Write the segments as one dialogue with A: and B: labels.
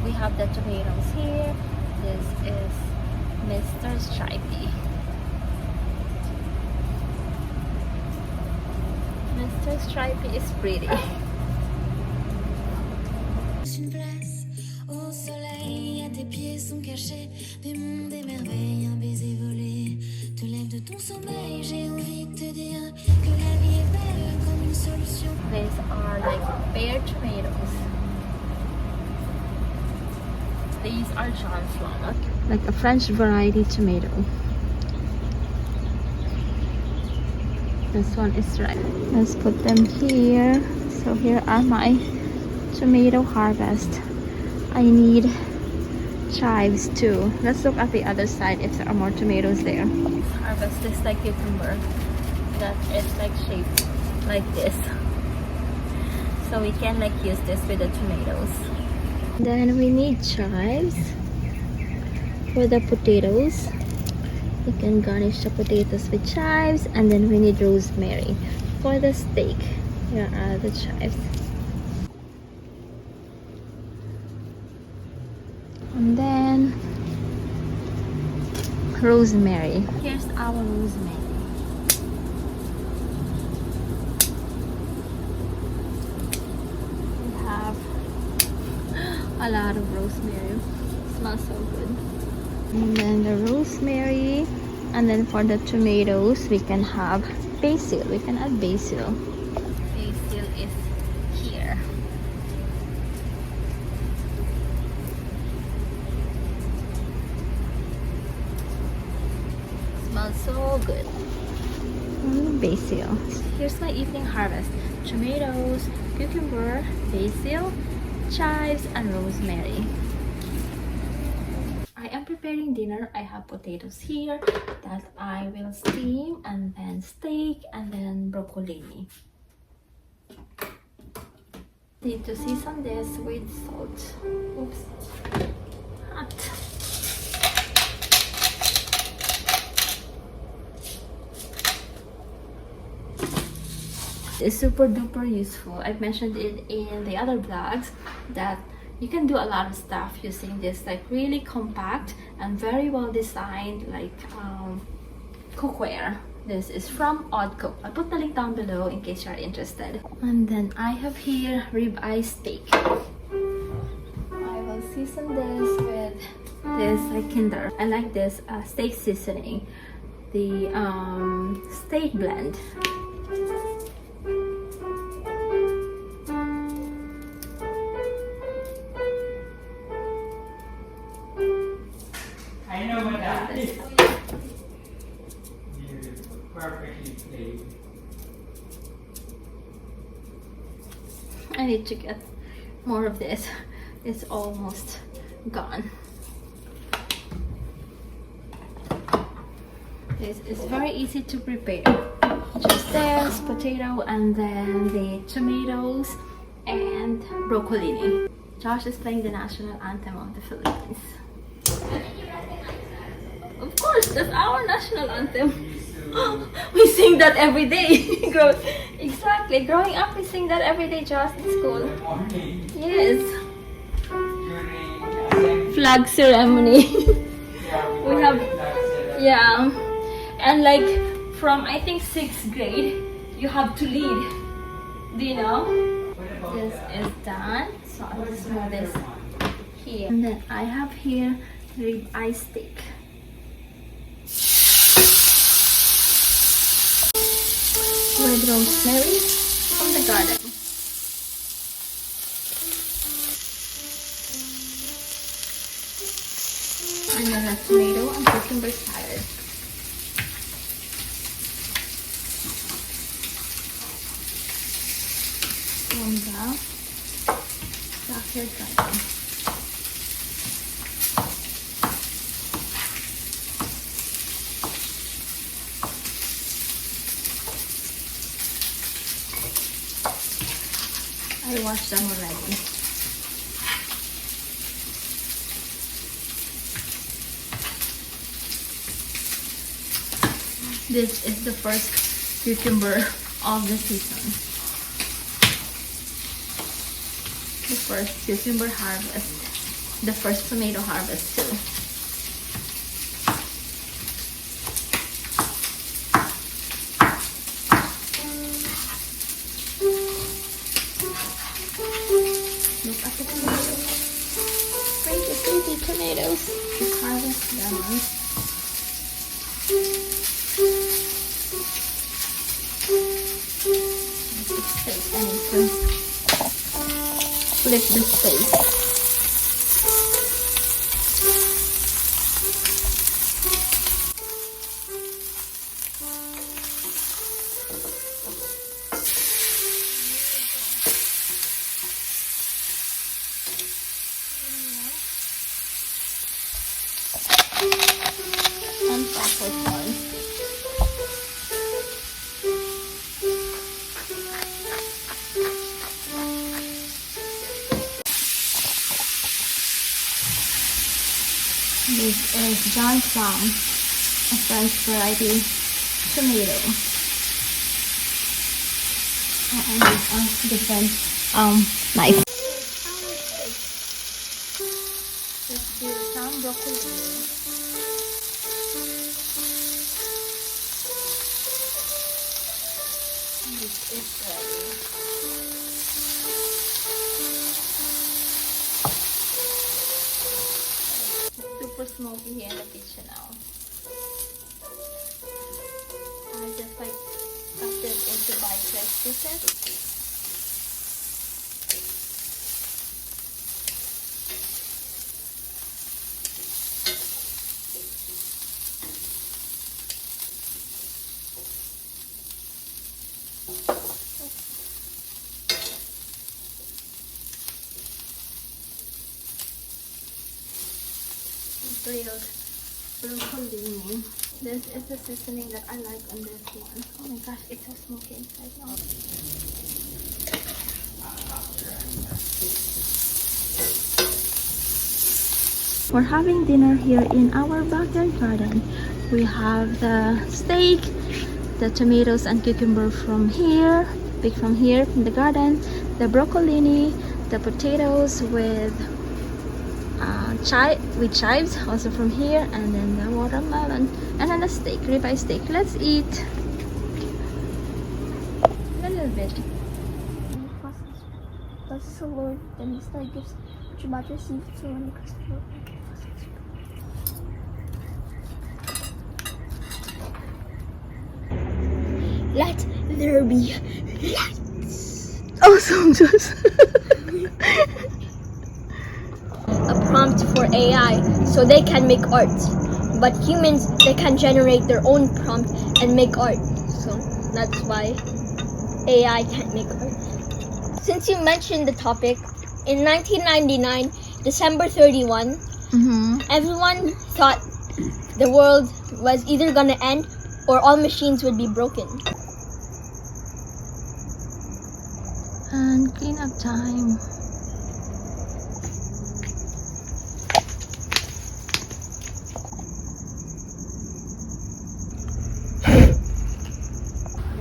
A: we have the tomatoes here. This is Mr. Stripey. Mr. Stripey is pretty.
B: Une place au soleil, à tes pieds sont cachés des mondes et merveilles, un baiser volé te lève de ton sommeil. J'ai envie de te dire que la vie est belle comme une solution.
A: These are like pear tomatoes. These are John Flora, like a French variety tomato. This one is ripe. Let's put them here. So here are my tomato harvest. I need chives too. Let's look at the other side if there are more tomatoes there. Harvest is like cucumber that is like shaped like this. So we can like use this with the tomatoes. Then we need chives for the potatoes. You can garnish the potatoes with chives, and then we need rosemary for the steak. Here are the chives. And then rosemary. Here's our rosemary. We have a lot of rosemary. It smells so good. And then the rosemary, and then for the tomatoes we can have basil. We can add basil. Basil is here. Smells so good. Basil. Here's my evening harvest: tomatoes, cucumber, basil, chives, and rosemary. I am preparing dinner. I have potatoes here that I will steam, and then steak, and then broccolini. Need to season this with salt. Oops. Hot. It's super duper useful. I've mentioned it in the other vlogs that you can do a lot of stuff using this, like really compact and very well designed, like cookware. This is from Odd Cook. I'll put the link down below in case you're interested. And then I have here ribeye steak. I will season this with this like Kinder. I like this steak seasoning, the steak blend.
C: I know what that is. Beautiful, perfectly played.
A: I need to get more of this. It's almost gone. This is very easy to prepare. Just this potato, and then the tomatoes and broccolini. Josh is playing the national anthem of the Philippines. Of course, that's our national anthem. We sing that every day. Exactly. Growing up, we sing that every day, Josh, in school. Yes. Flag ceremony. We have, yeah. And like from I think 6th grade, you have to lead. Do you know? This is done. So I'll just move this here. And then I have here ribeye steak. With rosemary from the garden. And then a tomato and cucumber salad. Warm down. Chocolate garden. I washed them already. This is the first cucumber of the season. The first cucumber harvest. the first tomato harvest too. Look at the tomatoes. Pretty tomatoes. Just harvest them. I need to flip the space. And pepper corn. This is John Plum, a French variety tomato. And these are different knife. Let's do some broccoli. This is ready. Super smoky here in the kitchen now. I just like cut it into bite-sized pieces. Grilled broccoli. This is the seasoning that I like on this one. Oh my gosh, it's so smoky inside now. We're having dinner here in our backyard garden. We have the steak, the tomatoes and cucumber from here, picked from here from the garden, the broccolini, the potatoes with chives also from here, and then the watermelon, and then the steak, ribeye steak. Let's eat a little bit.
D: Das ist so, wenn es da gibt, Tomate sind so eine Kastel. Let there be lights.
A: Oh, soldiers.
D: A prompt for AI so they can make art, but humans, they can generate their own prompt and make art, so that's why AI can't make art. Since you mentioned the topic, in 1999 December 31, everyone thought the world was either gonna end or all machines would be broken.
A: And clean up time.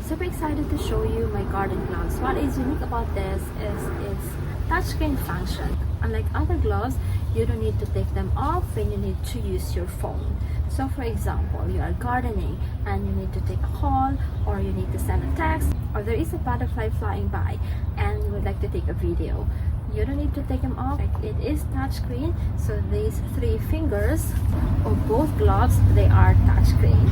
A: Super excited to show you my garden gloves. What is unique about this is its touchscreen function. Unlike other gloves, you don't need to take them off when you need to use your phone. So for example, you are gardening and you need to take a call, or you need to send a text, or there is a butterfly flying by and you would like to take a video. You don't need to take them off. It is touchscreen, so these 3 fingers of both gloves, they are touchscreen.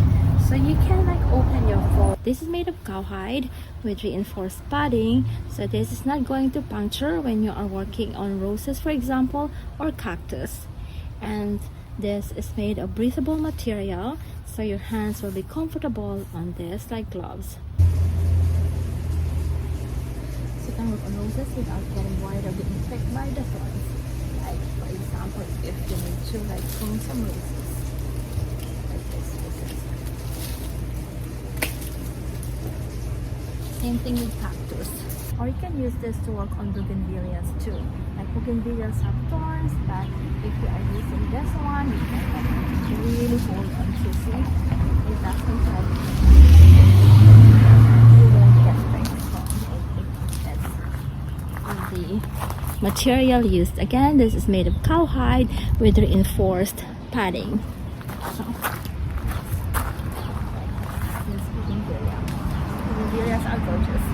A: So you can like open your phone. This is made of cowhide with reinforced padding, so this is not going to puncture when you are working on roses, for example, or cactus. And this is made of breathable material, so your hands will be comfortable on this like gloves. So you can work on roses without getting worried or being infected by the thorns. Like for example, if you need to like prune some roses, like this. Same thing with cactus. Or you can use this to work on bougainvilleas too. Like bougainvilleas have thorns, but if you are using this one, you can like really hold on to see. It doesn't help. You won't get things from it. It's on the material used. Again, this is made of cowhide with reinforced padding. So, this bougainvillea. Bougainvilleas are gorgeous.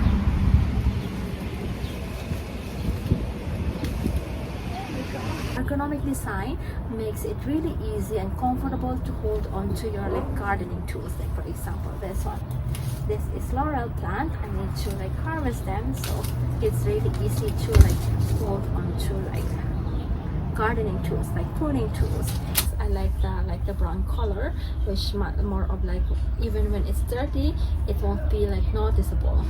A: Ergonomic design makes it really easy and comfortable to hold on to your like gardening tools. Like for example, this one. This is laurel plant. I need to like harvest them, so it's really easy to like hold on to like gardening tools, like pruning tools. I like the brown color, which more of like even when it's dirty, it won't be like noticeable.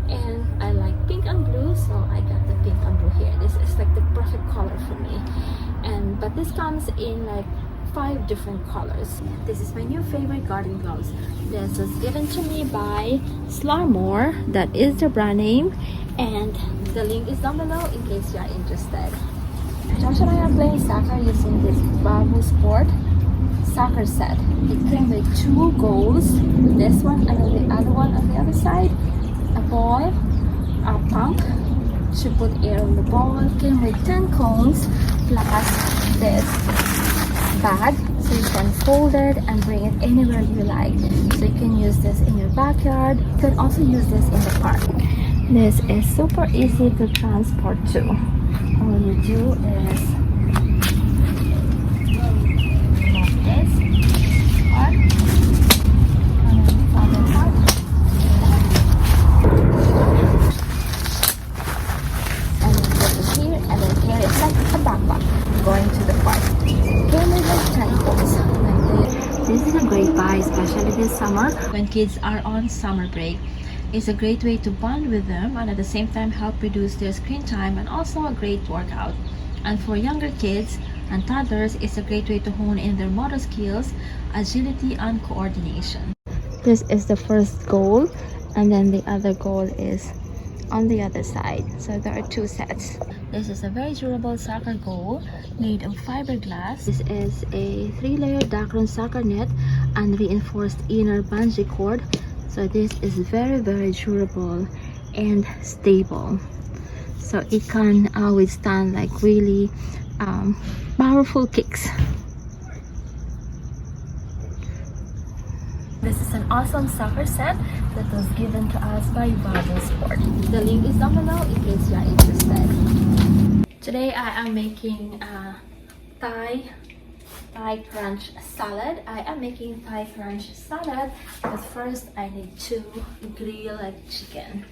A: And I like pink and blue, so I got the pink and blue here. This is like the perfect color for me. But this comes in like 5 different colors. This is my new favorite garden gloves. This was given to me by Slarmore. That is the brand name, and the link is down below in case you are interested. Josh and I are playing soccer using this Bravo Sport soccer set. It came with 2 goals, this one and then the other one on the other side. A ball, a pump to put air on the ball. It came with 10 cones plus this bag, so you can fold it and bring it anywhere you like. So you can use this in your backyard. You can also use this in the park. This is super easy to transport too. All you do is move this part and then fold it out. And then put it here, and then carry it like a backpack going to the park. This is a great buy, especially this summer when kids are on summer break. It's a great way to bond with them and at the same time help reduce their screen time, and also a great workout. And for younger kids and toddlers, it's a great way to hone in their motor skills, agility, and coordination. This is the first goal, and then the other goal is on the other side. So there are 2 sets. This is a very durable soccer goal made of fiberglass. This is a 3-layer Dacron soccer net and reinforced inner bungee cord. So this is very, very durable and stable. So it can withstand like really powerful kicks. This is an awesome soccer set that was given to us by Bravo Sport. The link is down below in case you are interested. Today I am making Thai crunch salad. I am making Thai crunch salad, but first I need to grill like chicken.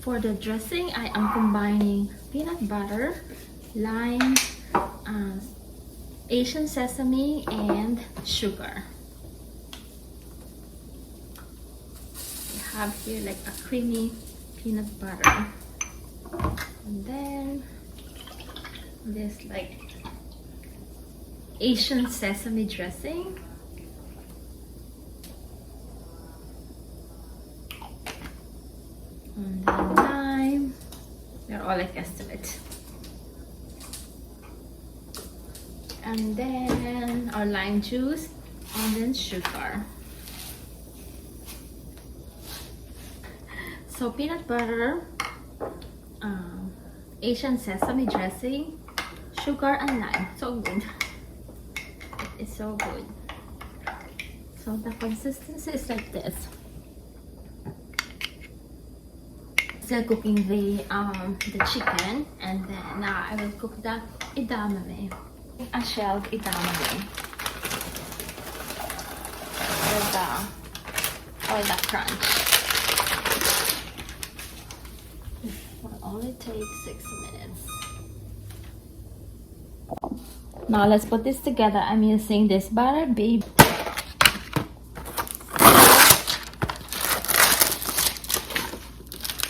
A: For the dressing, I am combining peanut butter, lime, Asian sesame, and sugar. I have here like a creamy peanut butter, and then this like Asian sesame dressing. And then lime. They're all like estimate. And then our lime juice, and then sugar. So peanut butter, Asian sesame dressing, sugar, and lime. So good. It's so good. So the consistency is like this. Still cooking the chicken, and then I will cook the edamame. A shelled edamame with the crunch. It will only take 6 minutes. Now let's put this together. I'm using this butter baby.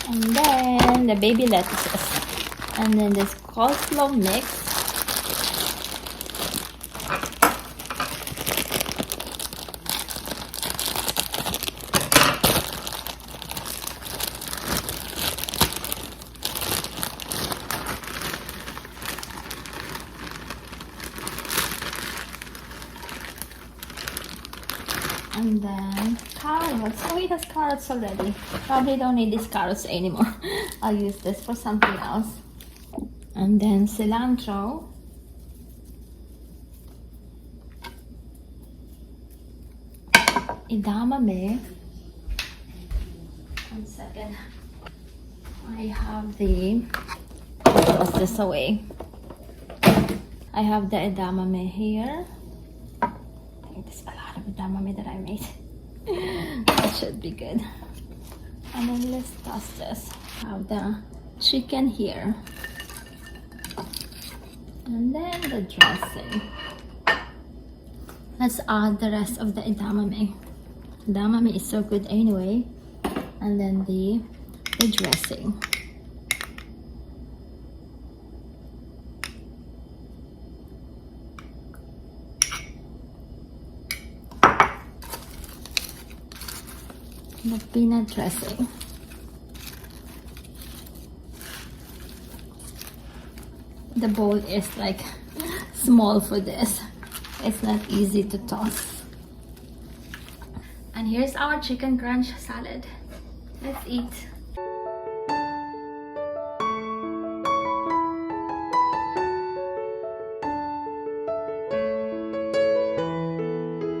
A: And then the baby lettuces. And then this coleslaw mix. And then carrots. Oh, it has carrots already. Probably don't need these carrots anymore. I'll use this for something else. And then cilantro. Edamame. 1 second. I have the, toss this away. I have the edamame here. I think there's a lot of edamame that I made. That should be good. And then let's toss this. I have the chicken here. And then the dressing. Let's add the rest of the edamame. Edamame is so good anyway. And then the dressing. The peanut dressing. The bowl is like small for this. It's not easy to toss. And here's our chicken crunch salad. Let's eat.